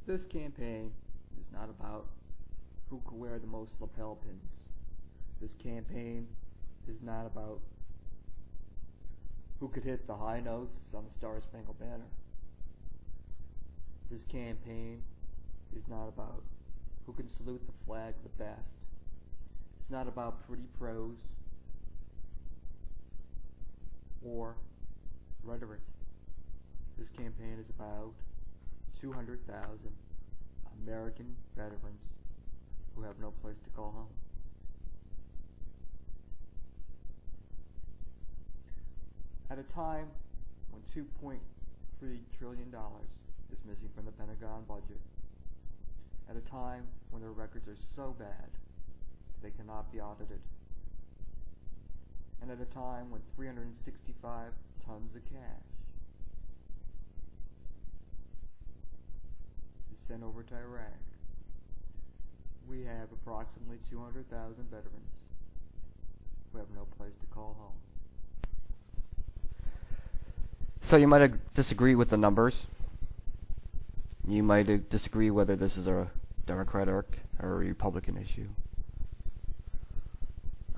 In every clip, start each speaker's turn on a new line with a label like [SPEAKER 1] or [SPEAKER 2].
[SPEAKER 1] This campaign is not about who can wear the most lapel pins. This campaign is not about who could hit the high notes on the Star-Spangled Banner. This campaign is not about who can salute the flag the best. It's not about pretty prose or rhetoric. This campaign is about 200,000 American veterans who have no place to call home. At a time when $2.3 trillion is missing from the Pentagon budget, at a time when their records are so bad they cannot be audited, and at a time when 365 tons of cash is sent over to Iraq, we have approximately 200,000 veterans who have no place to call home. So you might disagree with the numbers. You might disagree whether this is a Democratic or a Republican issue.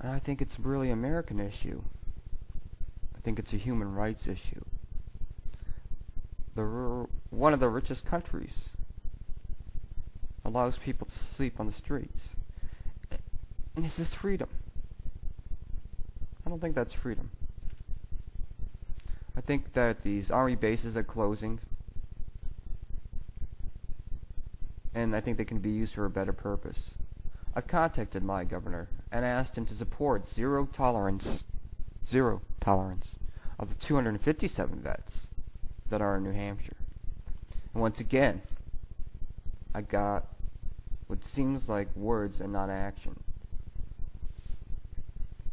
[SPEAKER 1] And I think it's really an American issue. I think it's a human rights issue. One of the richest countries allows people to sleep on the streets. And is this freedom? I don't think that's freedom. I think that these army bases are closing, and I think they can be used for a better purpose. I've contacted my governor and asked him to support zero tolerance of the 257 vets that are in New Hampshire. And once again, I got what seems like words and not action.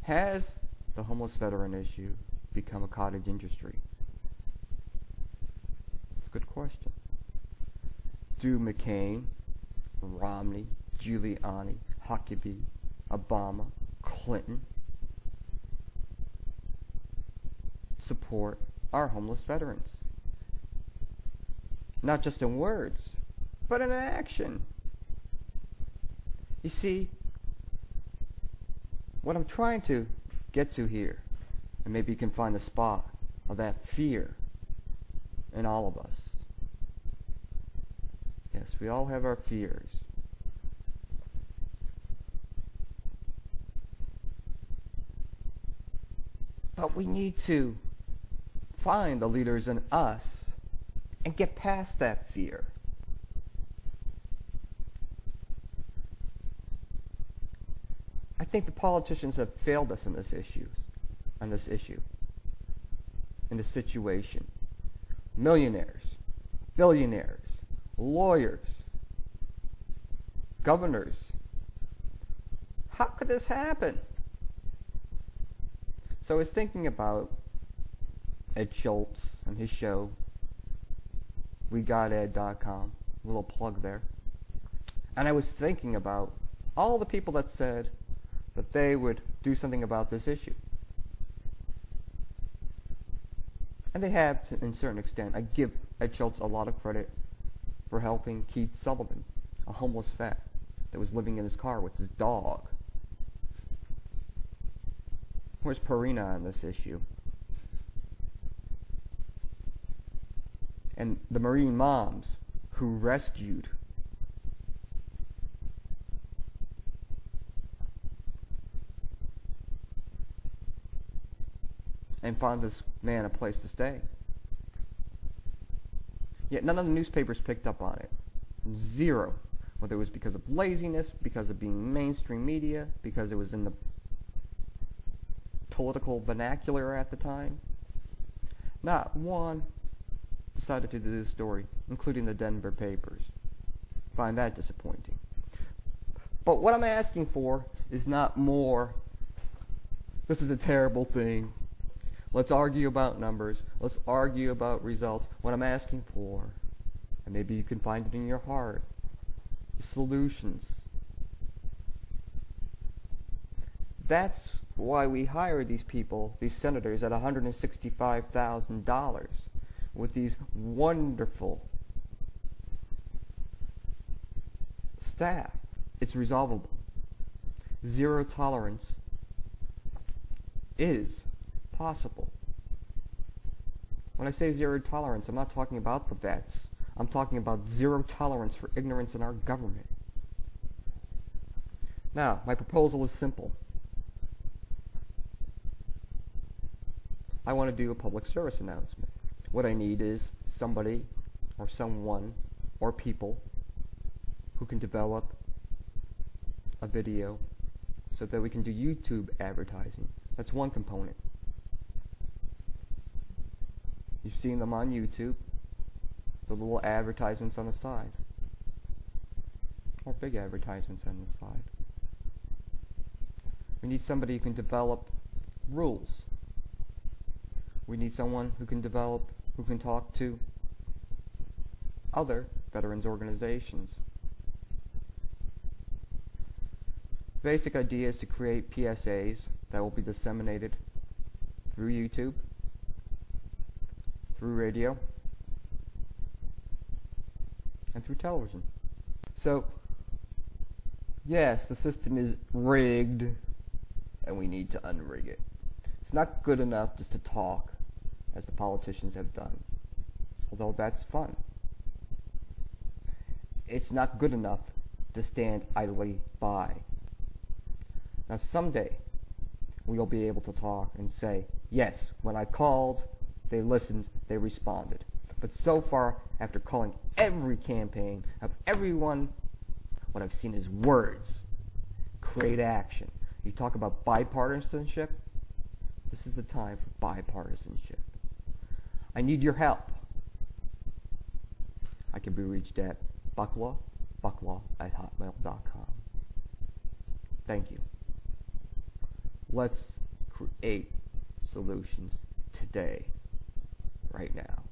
[SPEAKER 1] Has the homeless veteran issue become a cottage industry? It's a good question. Do McCain, Romney, Giuliani, Huckabee, Obama, Clinton support our homeless veterans? Not just in words, but in action. You see, what I'm trying to get to here, and maybe you can find the spot of that fear in all of us. Yes, we all have our fears. But we need to find the leaders in us and get past that fear. I think the politicians have failed us in this issue, in this situation. Millionaires, billionaires, lawyers, governors. How could this happen? So I was thinking about Ed Schultz and his show, WeGotEd.com, little plug there. And I was thinking about all the people that said that they would do something about this issue. And they have, to a certain extent. I give Ed Schultz a lot of credit for helping Keith Sullivan, a homeless vet that was living in his car with his dog. Where's Purina on this issue? And the Marine moms who rescued and found this man a place to stay. Yet none of the newspapers picked up on it. Zero. Whether it was because of laziness, because of being mainstream media, because it was in the political vernacular at the time. Not one decided to do this story, including the Denver papers. Find that disappointing. But what I'm asking for is not more, this is a terrible thing, let's argue about numbers, let's argue about results. What I'm asking for, and maybe you can find it in your heart, is solutions. That's why we hire these people, these senators, at $165,000 with these wonderful staff. It's resolvable. Zero tolerance is possible. When I say zero tolerance, I'm not talking about the vets. I'm talking about zero tolerance for ignorance in our government. Now, my proposal is simple. I want to do a public service announcement. What I need is somebody or someone or people who can develop a video so that we can do YouTube advertising. That's one component. You've seen them on YouTube, the little advertisements on the side, or big advertisements on the side. We need somebody who can develop rules. We need someone who can talk to other veterans organizations. Basic idea is to create PSAs that will be disseminated through YouTube, through radio, and through television. So, yes, the system is rigged, and we need to unrig it. It's not good enough just to talk, as the politicians have done, although that's fun. It's not good enough to stand idly by. Now someday, we'll be able to talk and say, yes, when I called, they listened, they responded. But so far, after calling every campaign of everyone, what I've seen is words. Create action. You talk about bipartisanship? This is the time for bipartisanship. I need your help. I can be reached at bucklaw@hotmail.com. Thank you. Let's create solutions today, right now.